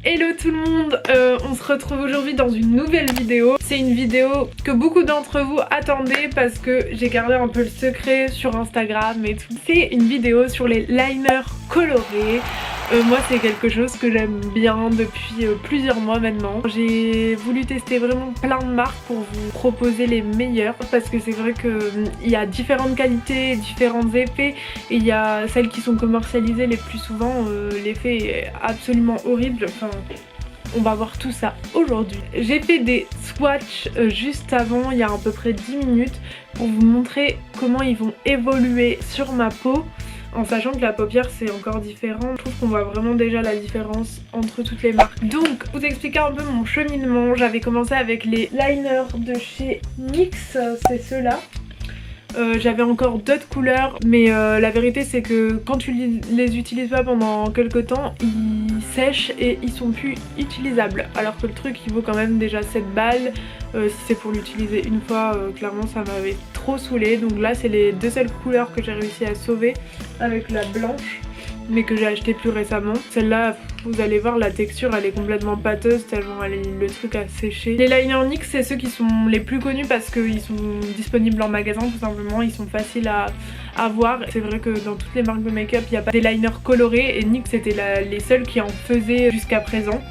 Hello tout le monde, on se retrouve aujourd'hui dans une nouvelle vidéo. C'est une vidéo que beaucoup d'entre vous attendaient parce que j'ai gardé un peu le secret sur Instagram et tout. C'est une vidéo sur les liners colorés. Moi c'est quelque chose que j'aime bien depuis plusieurs mois maintenant. J'ai voulu tester vraiment plein de marques pour vous proposer les meilleurs parce que c'est vrai qu'il y a différentes qualités, différents effets et il y a celles qui sont commercialisées les plus souvent, l'effet est absolument horrible. Enfin, on va voir tout ça aujourd'hui. J'ai fait des swatchs juste avant, il y a à peu près 10 minutes pour vous montrer comment ils vont évoluer sur ma peau. En sachant que la paupière c'est encore différent, je trouve qu'on voit vraiment déjà la différence entre toutes les marques. Donc, vous expliquer un peu mon cheminement, j'avais commencé avec les liners de chez NYX, c'est ceux-là. J'avais encore d'autres couleurs mais la vérité c'est que quand tu les utilises pas pendant quelques temps, ils sèchent et ils sont plus utilisables. Alors que le truc il vaut quand même déjà 7 balles. Si c'est pour l'utiliser une fois, clairement ça m'avait trop saoulé. Donc là c'est les deux seules couleurs que j'ai réussi à sauver avec la blanche mais que j'ai acheté plus récemment. Celle-là, vous allez voir, la texture elle est complètement pâteuse tellement le truc a séché. Les liners NYX c'est ceux qui sont les plus connus parce qu'ils sont disponibles en magasin tout simplement, ils sont faciles à voir. C'est vrai que dans toutes les marques de make-up il n'y a pas des liners colorés et NYX c'était les seuls qui en faisaient jusqu'à présent.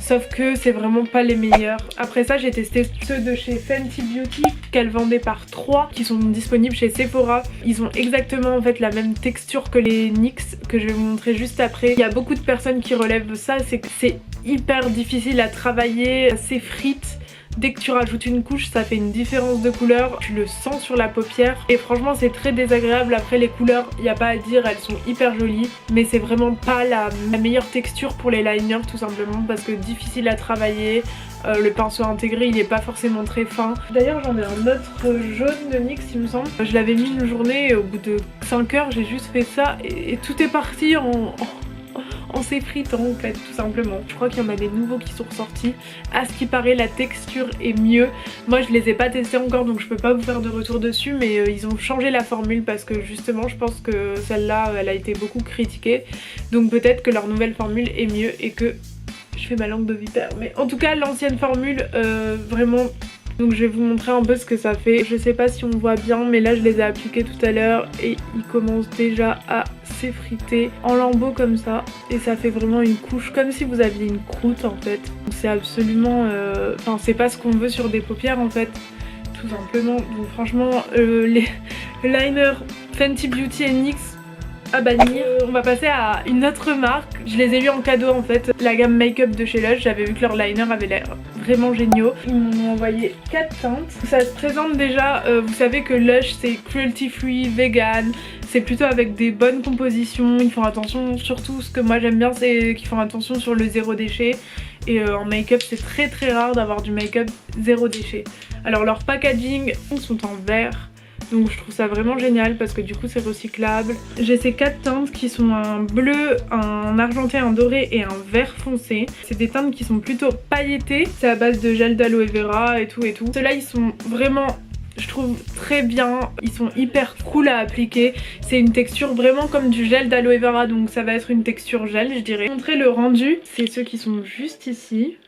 Sauf que c'est vraiment pas les meilleurs. Après ça j'ai testé ceux de chez Fenty Beauty qu'elle vendait par 3 qui sont disponibles chez Sephora. Ils ont exactement en fait la même texture que les NYX que je vais vous montrer juste après. Il y a beaucoup de personnes qui relèvent ça, c'est que c'est hyper difficile à travailler, c'est frite. Dès que tu rajoutes une couche ça fait une différence de couleur, tu le sens sur la paupière et franchement c'est très désagréable. Après les couleurs il n'y a pas à dire, elles sont hyper jolies mais c'est vraiment pas la meilleure texture pour les liners tout simplement parce que difficile à travailler. Le pinceau intégré il est pas forcément très fin. D'ailleurs j'en ai un autre jaune de NYX il me semble. Je l'avais mis une journée et au bout de 5 heures j'ai juste fait ça et tout est parti en s'effritant en fait tout simplement. Je crois qu'il y en a des nouveaux qui sont ressortis. À ce qui paraît la texture est mieux. Moi je les ai pas testés encore donc je peux pas vous faire de retour dessus mais ils ont changé la formule parce que justement je pense que celle-là elle a été beaucoup critiquée. Donc peut-être que leur nouvelle formule est mieux et que je fais ma langue de vipère. Mais en tout cas l'ancienne formule vraiment... Donc je vais vous montrer un peu ce que ça fait. Je sais pas si on voit bien mais là je les ai appliqués tout à l'heure et ils commencent déjà à s'effriter en lambeaux comme ça. Et ça fait vraiment une couche comme si vous aviez une croûte en fait. C'est absolument... Enfin c'est pas ce qu'on veut sur des paupières en fait. Tout simplement. Donc franchement les liners Fenty Beauty et NYX à bannir. On va passer à une autre marque. Je les ai eu en cadeau en fait. La gamme make-up de chez Lush. J'avais vu que leurs liners avaient l'air vraiment géniaux. Ils m'ont envoyé 4 teintes. Ça se présente déjà, vous savez que Lush c'est cruelty free, vegan. C'est plutôt avec des bonnes compositions. Ils font attention, surtout ce que moi j'aime bien c'est qu'ils font attention sur le zéro déchet. Et en make-up c'est très rare d'avoir du make-up zéro déchet. Alors leur packaging, ils sont en verre. Donc je trouve ça vraiment génial parce que du coup c'est recyclable. J'ai ces 4 teintes qui sont un bleu, un argenté, un doré et un vert foncé. C'est des teintes qui sont plutôt pailletées. C'est à base de gel d'aloe vera et tout et tout. Ceux-là ils sont vraiment... je trouve très bien, ils sont hyper cool à appliquer. C'est une texture vraiment comme du gel d'aloe vera donc ça va être une texture gel je dirais. Montrer le rendu, c'est ceux qui sont juste ici.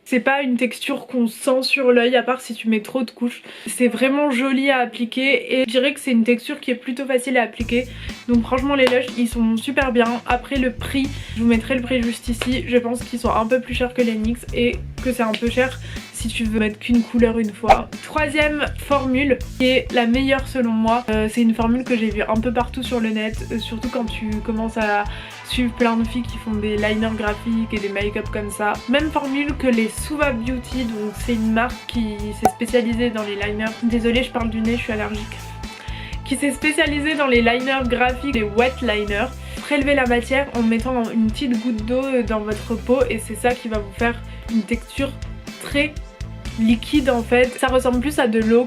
C'est pas une texture qu'on sent sur l'œil à part si tu mets trop de couches. C'est vraiment joli à appliquer et je dirais que c'est une texture qui est plutôt facile à appliquer. Donc franchement les Lush ils sont super bien. Après le prix, je vous mettrai le prix juste ici. Je pense qu'ils sont un peu plus chers que les NYX et que c'est un peu cher si tu veux mettre qu'une couleur une fois. Troisième formule qui est la meilleure selon moi. C'est une formule que j'ai vue un peu partout sur le net. Surtout quand tu commences à suivre plein de filles qui font des liners graphiques et des make-up comme ça. Même formule que les Suva Beauty, donc c'est une marque qui s'est spécialisée dans les liners. Désolée je parle du nez, je suis allergique. Qui s'est spécialisée dans les liners graphiques, les wet liners. Prélevez la matière en mettant une petite goutte d'eau dans votre peau et c'est ça qui va vous faire une texture très liquide en fait. Ça ressemble plus à de l'eau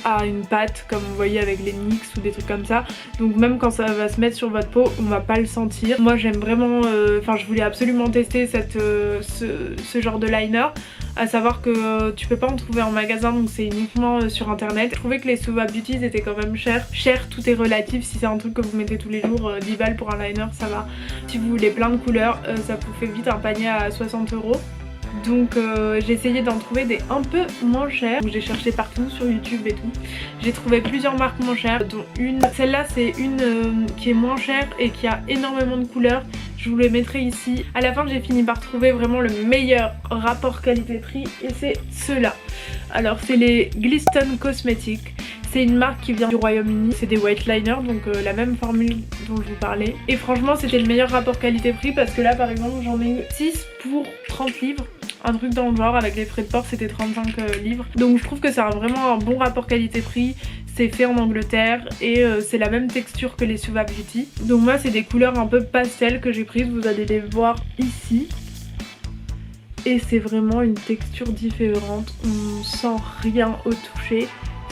à une pâte comme vous voyez avec les NYX ou des trucs comme ça. Donc même quand ça va se mettre sur votre peau, on va pas le sentir. Moi j'aime vraiment, enfin je voulais absolument tester ce genre de liner. À savoir que tu peux pas en trouver en magasin, donc c'est uniquement sur internet. Je trouvais que les Suva Beauty étaient quand même chers. Cher, tout est relatif. Si c'est un truc que vous mettez tous les jours, 10 balles pour un liner ça va. Si vous voulez plein de couleurs, ça vous fait vite un panier à 60 €. Donc j'ai essayé d'en trouver des un peu moins chers. J'ai cherché partout sur YouTube et tout. J'ai trouvé plusieurs marques moins chères, dont une. Celle-là c'est une qui est moins chère et qui a énormément de couleurs. Je vous les mettrai ici. À la fin j'ai fini par trouver vraiment le meilleur rapport qualité-prix et c'est ceux-là. Alors c'est les Glisten Cosmetics. C'est une marque qui vient du Royaume-Uni, c'est des white liners, donc la même formule dont je vous parlais. Et franchement c'était le meilleur rapport qualité-prix parce que là par exemple j'en ai eu 6 pour 30 livres. Un truc dans le genre, avec les frais de port c'était 35 livres. Donc je trouve que c'est vraiment un bon rapport qualité-prix. C'est fait en Angleterre et c'est la même texture que les Suva Beauty. Donc moi c'est des couleurs un peu pastel que j'ai prises, vous allez les voir ici. Et c'est vraiment une texture différente, on sent rien au toucher.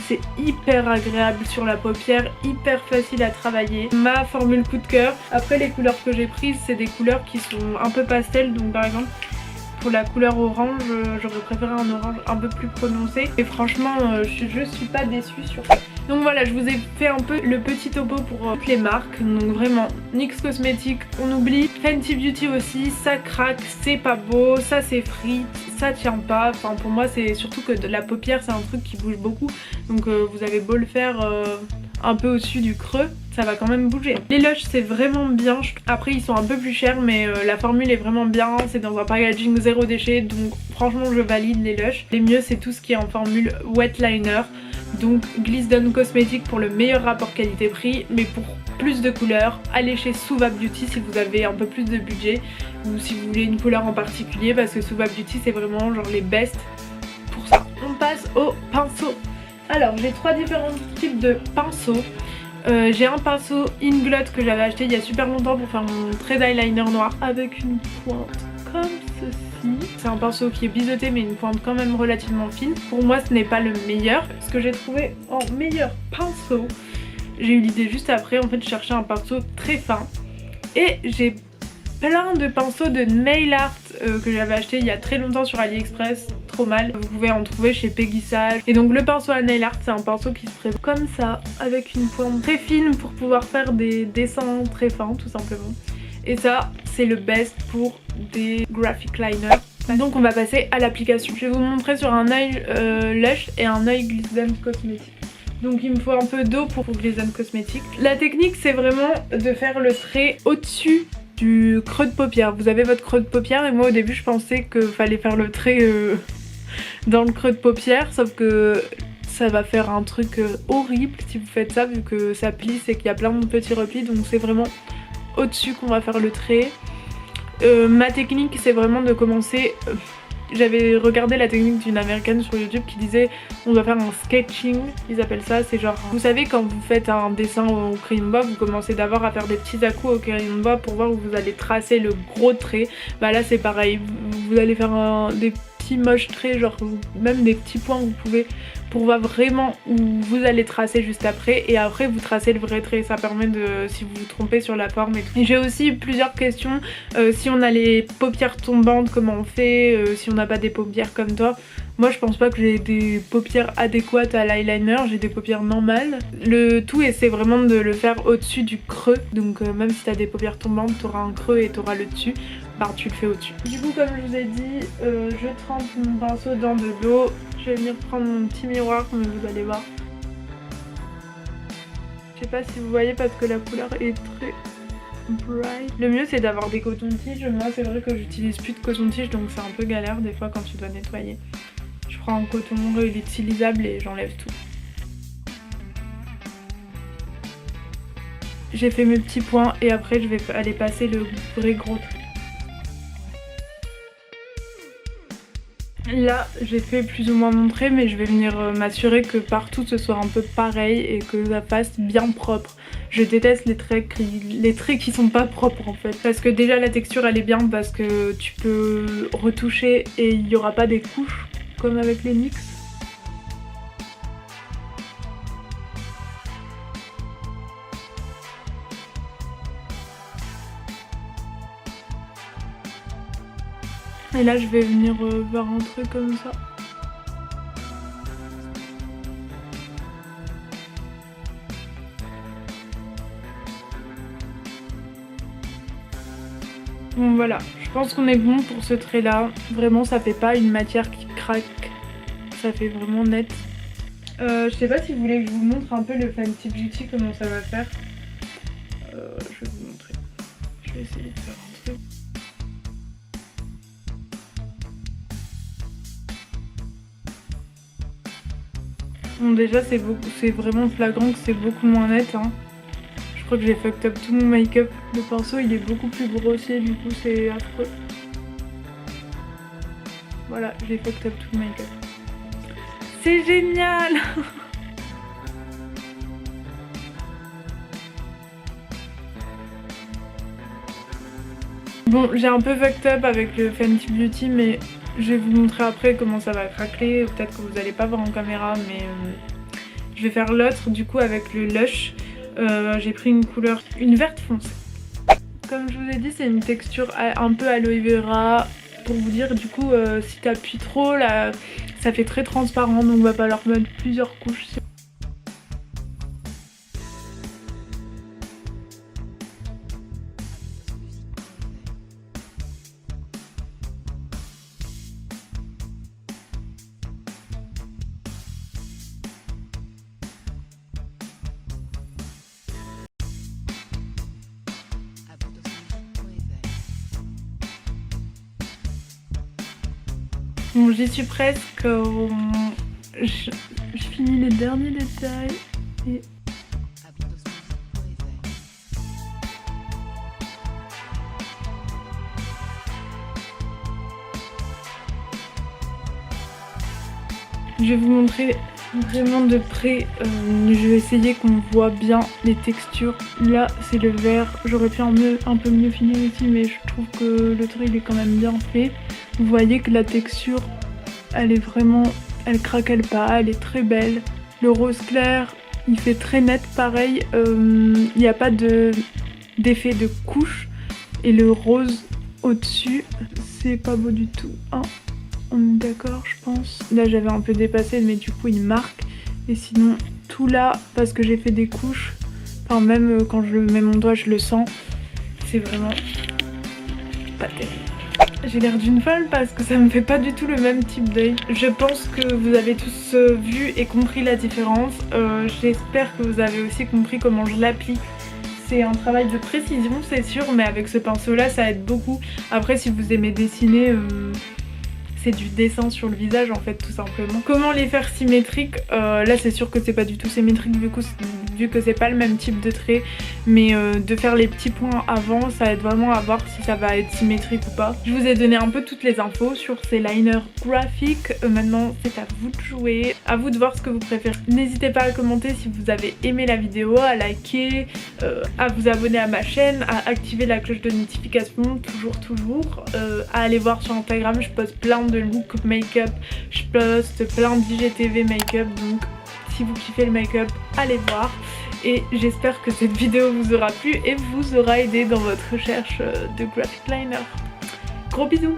C'est hyper agréable sur la paupière, hyper facile à travailler. Ma formule coup de cœur. Après les couleurs que j'ai prises c'est des couleurs qui sont un peu pastel, donc par exemple pour la couleur orange, j'aurais préféré un orange un peu plus prononcé. Et franchement, je suis pas déçue sur ça. Donc voilà, je vous ai fait un peu le petit topo pour toutes les marques. Donc vraiment, NYX Cosmetics, on oublie. Fenty Beauty aussi, ça craque, c'est pas beau, ça s'effrite, ça tient pas. Enfin pour moi, c'est surtout que de la paupière, c'est un truc qui bouge beaucoup. Donc vous avez beau le faire un peu au-dessus du creux, ça va quand même bouger. Les Lush c'est vraiment bien, après ils sont un peu plus chers mais la formule est vraiment bien, c'est dans un packaging zéro déchet donc franchement je valide les Lush. Les mieux c'est tout ce qui est en formule wet liner, donc Glisten Cosmetics pour le meilleur rapport qualité-prix, mais pour plus de couleurs, allez chez Suva Beauty si vous avez un peu plus de budget ou si vous voulez une couleur en particulier parce que Suva Beauty c'est vraiment genre les best pour ça. On passe au pinceau. Alors j'ai 3 différents types de pinceaux. J'ai un pinceau Inglot que j'avais acheté il y a super longtemps pour faire mon trait d'eyeliner noir avec une pointe comme ceci. C'est un pinceau qui est biseauté mais une pointe quand même relativement fine. Pour moi ce n'est pas le meilleur. Ce que j'ai trouvé en meilleur pinceau, j'ai eu l'idée juste après. En fait je cherchais un pinceau très fin et j'ai plein de pinceaux de nail art que j'avais acheté il y a très longtemps sur AliExpress, trop mal. Vous pouvez en trouver chez Peggy Sage. Et donc le pinceau à nail art c'est un pinceau qui se ferait comme ça avec une pointe très fine pour pouvoir faire des dessins très fins tout simplement. Et ça c'est le best pour des graphic liners. Donc on va passer à l'application. Je vais vous montrer sur un œil Lush et un œil Glisten Cosmetics. Donc il me faut un peu d'eau pour Glisten Cosmetics. La technique c'est vraiment de faire le trait au-dessus du creux de paupière. Vous avez votre creux de paupière et moi au début je pensais qu'il fallait faire le trait dans le creux de paupière, sauf que ça va faire un truc horrible si vous faites ça vu que ça plisse et qu'il y a plein de petits replis, donc c'est vraiment au-dessus qu'on va faire le trait. Ma technique c'est vraiment de commencer... J'avais regardé la technique d'une américaine sur YouTube qui disait on doit faire un sketching, ils appellent ça, c'est genre... Vous savez quand vous faites un dessin au crayon de bois, vous commencez d'abord à faire des petits à-coups au crayon de bois pour voir où vous allez tracer le gros trait. Bah là c'est pareil, vous allez faire des petits moches traits, genre même des petits points vous pouvez, pour voir vraiment où vous allez tracer juste après, et après vous tracez le vrai trait. Ça permet de, si vous vous trompez sur la forme et tout. J'ai aussi plusieurs questions, si on a les paupières tombantes comment on fait, si on n'a pas des paupières comme toi. Moi je pense pas que j'ai des paupières adéquates à l'eyeliner, j'ai des paupières normales. Le tout c'est vraiment de le faire au-dessus du creux, donc même si t'as des paupières tombantes t'auras un creux et t'auras le dessus, bah tu le fais au-dessus. Du coup comme je vous ai dit, je trempe mon pinceau dans de l'eau, je vais venir prendre mon petit miroir comme vous allez voir. Je sais pas si vous voyez parce que la couleur est très bright. Le mieux c'est d'avoir des cotons-tiges, moi c'est vrai que j'utilise plus de coton-tige donc c'est un peu galère des fois quand tu dois nettoyer. Je prends un coton réutilisable et j'enlève tout. J'ai fait mes petits points et après je vais aller passer le vrai gros trait. Là j'ai fait plus ou moins mon trait mais je vais venir m'assurer que partout ce soit un peu pareil et que ça fasse bien propre. Je déteste les traits qui sont pas propres en fait, parce que déjà la texture elle est bien parce que tu peux retoucher et il n'y aura pas des couches comme avec les NYX. Et là je vais venir vers un truc comme ça. Bon voilà, je pense qu'on est bon pour ce trait là. Vraiment ça fait pas une matière qui craque, ça fait vraiment net. Je sais pas si vous voulez que je vous montre un peu le Fenty Beauty comment ça va faire. Je vais vous montrer. Je vais essayer de faire un truc. Bon déjà c'est vraiment flagrant que c'est beaucoup moins net hein. Je crois que j'ai fucked up tout mon make-up. Le pinceau il est beaucoup plus grossier du coup c'est affreux. Voilà, j'ai fucked up tout le make-up. C'est génial. Bon, j'ai un peu fucked up avec le Fenty Beauty, mais je vais vous montrer après comment ça va craquer. Peut-être que vous allez pas voir en caméra, mais je vais faire l'autre du coup avec le Lush. J'ai pris une couleur, une verte foncée. Comme je vous ai dit, c'est une texture un peu aloe vera. Pour vous dire, du coup, si t'appuies trop, là, ça fait très transparent, donc va falloir mettre plusieurs couches. Bon, j'y suis presque. Je finis les derniers détails et... Je vais vous montrer vraiment de près. Je vais essayer qu'on voit bien les textures. Là, c'est le vert. J'aurais pu un peu mieux finir ici, mais je trouve que le trait il est quand même bien fait. Vous voyez que la texture, elle est vraiment... Elle craquelle pas, elle est très belle. Le rose clair, il fait très net pareil. Il n'y a pas d'effet de couche. Et le rose au-dessus, c'est pas beau du tout. Hein, on est d'accord, je pense. Là, j'avais un peu dépassé, mais du coup, il marque. Et sinon, tout là, parce que j'ai fait des couches, enfin même quand je mets mon doigt, je le sens. C'est vraiment pas terrible. J'ai l'air d'une folle parce que ça me fait pas du tout le même type d'œil. Je pense que vous avez tous vu et compris la différence. J'espère que vous avez aussi compris comment je l'applique. C'est un travail de précision, c'est sûr, mais avec ce pinceau là ça aide beaucoup. Après si vous aimez dessiner, c'est du dessin sur le visage en fait tout simplement. Comment les faire symétriques, là c'est sûr que c'est pas du tout symétrique vu que c'est pas le même type de trait, mais de faire les petits points avant ça aide vraiment à voir si ça va être symétrique ou pas. Je vous ai donné un peu toutes les infos sur ces liners graphiques. Maintenant c'est à vous de jouer, à vous de voir ce que vous préférez. N'hésitez pas à commenter si vous avez aimé la vidéo, à liker, à vous abonner à ma chaîne, à activer la cloche de notification toujours, à aller voir sur Instagram, je poste plein de look make-up, je poste plein d'IGTV make-up, donc si vous kiffez le make-up, allez voir. Et j'espère que cette vidéo vous aura plu et vous aura aidé dans votre recherche de graphic liner. Gros bisous!